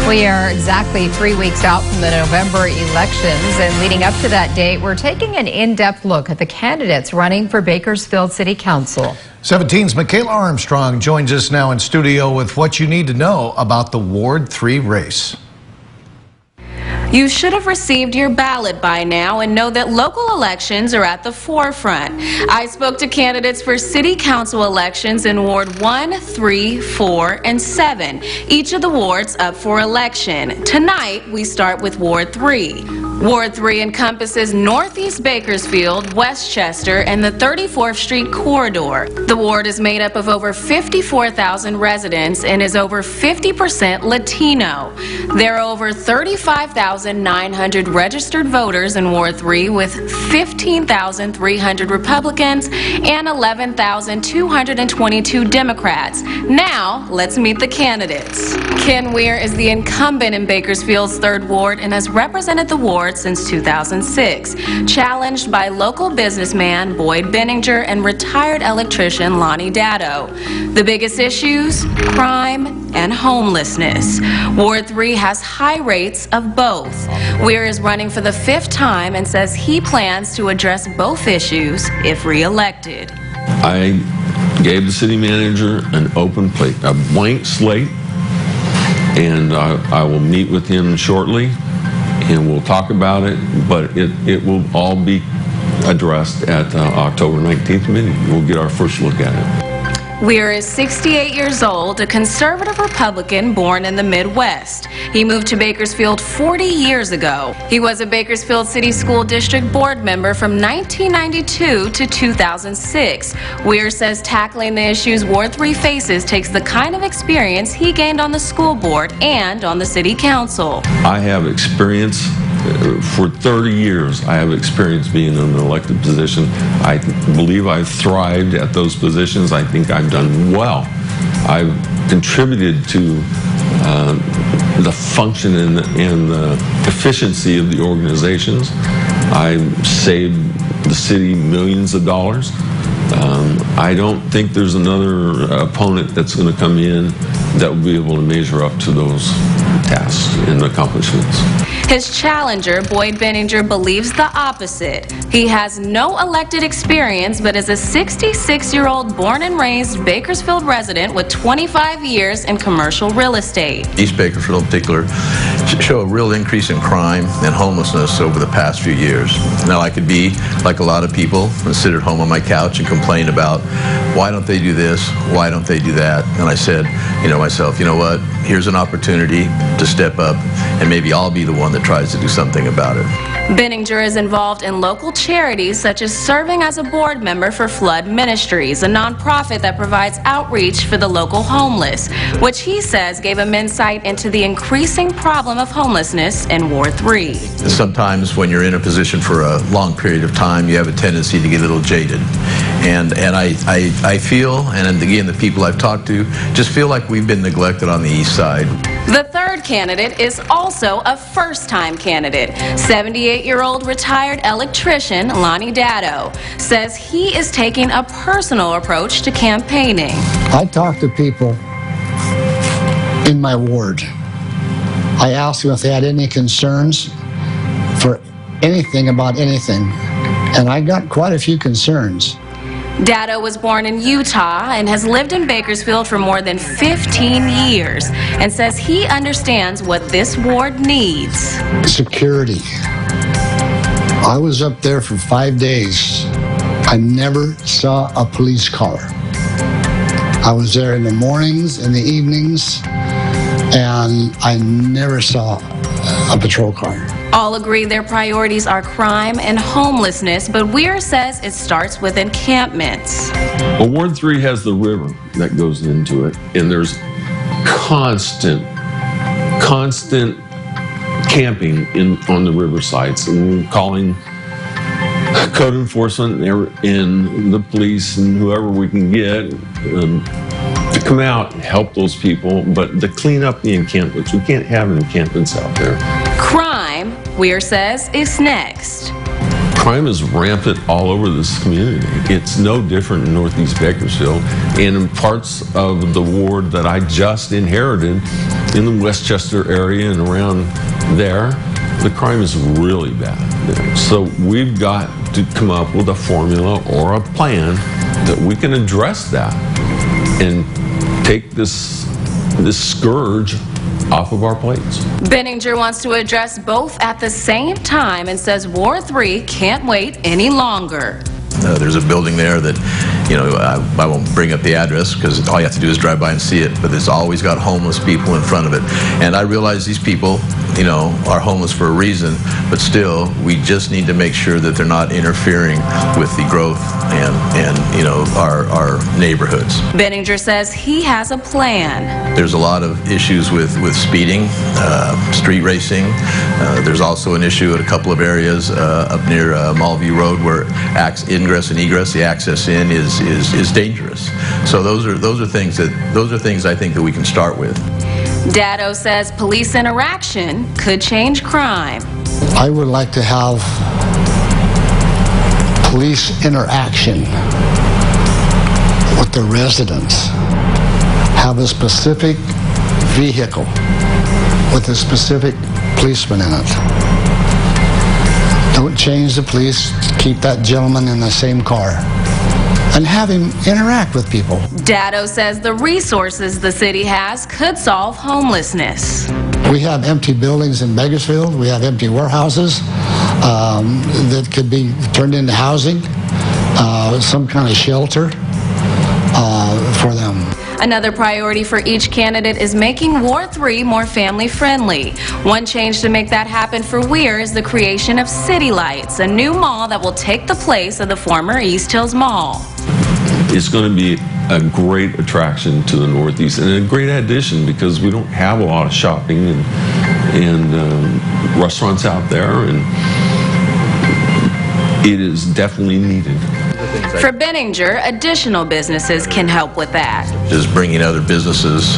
We are exactly 3 weeks out from the November elections, and leading up to that date, we're taking an in-depth look at the candidates running for Bakersfield City Council. 17's Michaela Armstrong joins us now in studio with what you need to know about the Ward 3 race. You should have received your ballot by now and know that local elections are at the forefront. I spoke to candidates for city council elections in Ward 1, 3, 4, and 7, each of the wards up for election. Tonight, we start with Ward 3. Ward 3 encompasses Northeast Bakersfield, Westchester, and the 34th Street corridor. The ward is made up of over 54,000 residents and is over 50% Latino. There are over 35,900 registered voters in Ward 3, with 15,300 Republicans and 11,222 Democrats. Now, let's meet the candidates. Ken Weir is the incumbent in Bakersfield's 3rd Ward and has represented the ward since 2006, challenged by local businessman Boyd Benninger and retired electrician Lonnie Dado. The biggest issues? Crime and homelessness. Ward 3 has high rates of both. Weir is running for the 5th time and says he plans to address both issues if re-elected. I gave the city manager an open plate, a blank slate, and I will meet with him shortly and we'll talk about it, but it will all be addressed at the October 19th meeting. We'll get our first look at it. Weir is 68 years old, a conservative Republican born in the Midwest. He moved to Bakersfield 40 years ago. He was a Bakersfield City School District Board member from 1992 to 2006. Weir says tackling the issues Ward 3 faces takes the kind of experience he gained on the school board and on the city council. I have experience. For 30 years, I have experience being in an elected position. I believe I've thrived at those positions. I think I've done well. I've contributed to the function and the efficiency of the organizations. I saved the city millions of dollars. I don't think there's another opponent that's going to come in that will be able to measure up to those tasks and accomplishments. His challenger, Boyd Benninger, believes the opposite. He has no elected experience, but is a 66-year-old born and raised Bakersfield resident with 25 years in commercial real estate. East Bakersfield in particular show a real increase in crime and homelessness over the past few years. Now, I could be like a lot of people and sit at home on my couch and complain about why don't they do this, why don't they do that, and I said, myself, you know what, here's an opportunity to step up and maybe I'll be the one that tries to do something about it. Benninger is involved in local charities such as serving as a board member for Flood Ministries, a nonprofit that provides outreach for the local homeless, which he says gave him insight into the increasing problem of homelessness in Ward 3. Sometimes when you're in a position for a long period of time, you have a tendency to get a little jaded. And I feel, and again, the people I've talked to, just feel like we've been neglected on the east side. The 3rd candidate is also a first-time candidate. 78-year-old retired electrician Lonnie Dado says he is taking a personal approach to campaigning. I talk to people in my ward. I asked them if they had any concerns for anything about anything, and I got quite a few concerns. Dado was born in Utah and has lived in Bakersfield for more than 15 years and says he understands what this ward needs. Security. I was up there for 5 days. I never saw a police car. I was there in the mornings and the evenings, and I never saw a patrol car. All agree their priorities are crime and homelessness, but Weir says it starts with encampments. Well, Ward 3 has the river that goes into it, and there's constant camping on the river sites, and calling code enforcement and the police and whoever we can get to come out and help those people, but to clean up the encampments. We can't have encampments out there. Crime, Weir says, is next. Crime is rampant all over this community. It's no different in Northeast Bakersfield, and in parts of the ward that I just inherited in the Westchester area and around there, the crime is really bad. So we've got to come up with a formula or a plan that we can address that and take this scourge off of our plates. Benninger wants to address both at the same time and says Ward 3 can't wait any longer. There's a building there that, you know, I won't bring up the address because all you have to do is drive by and see it, but it's always got homeless people in front of it. And I realize these people, you know, are homeless for a reason, but still, we just need to make sure that they're not interfering with the growth and you know, our neighborhoods. Benninger says he has a plan. There's a lot of issues with speeding, street racing. There's also an issue at a couple of areas up near Mallview Road where ingress and egress, the access in is dangerous. So those are things I think that we can start with. Dado says police interaction could change crime. I would like to have police interaction with the residents. Have a specific vehicle with a specific policeman in it. Don't change the police, keep that gentleman in the same car and have him interact with people. Dado says the resources the city has could solve homelessness. We have empty buildings in Bakersfield. We have empty warehouses that could be turned into housing, some kind of shelter for them. Another priority for each candidate is making Ward 3 more family-friendly. One change to make that happen for Weir is the creation of City Lights, a new mall that will take the place of the former East Hills Mall. It's going to be a great attraction to the Northeast and a great addition because we don't have a lot of shopping and restaurants out there, and it is definitely needed. For Benninger, additional businesses can help with that. Just bringing other businesses,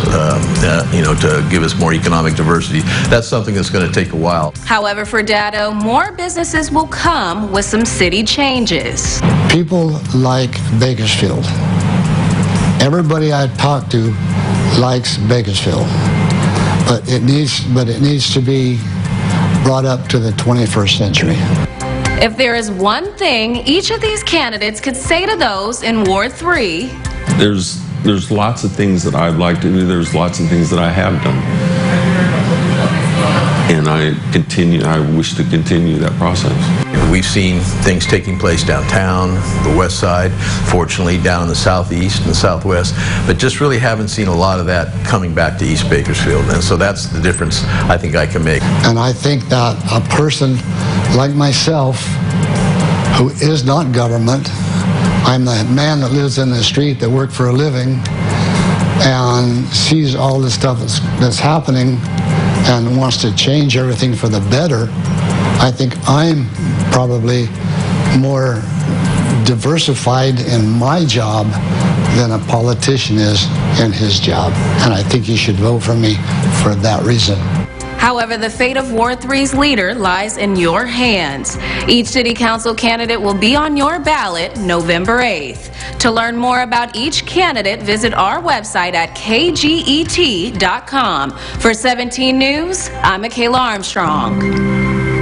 you know, to give us more economic diversity. That's something that's going to take a while. However, for Dado, more businesses will come with some city changes. People like Bakersfield. Everybody I talk to likes Bakersfield, but it needs to be brought up to the 21st century. If there is one thing each of these candidates could say to those in Ward 3, there's lots of things that I'd like to do. There's lots of things that I have done. And I wish to continue that process. We've seen things taking place downtown, the west side, fortunately down in the southeast and the southwest, but just really haven't seen a lot of that coming back to East Bakersfield. And so that's the difference I think I can make. And I think that a person like myself, who is not government, I'm the man that lives in the street that works for a living and sees all this stuff that's happening and wants to change everything for the better. I think I'm probably more diversified in my job than a politician is in his job. And I think you should vote for me for that reason. However, the fate of Ward 3's leader lies in your hands. Each city council candidate will be on your ballot November 8th. To learn more about each candidate, visit our website at kget.com. For 17 News, I'm Michaela Armstrong.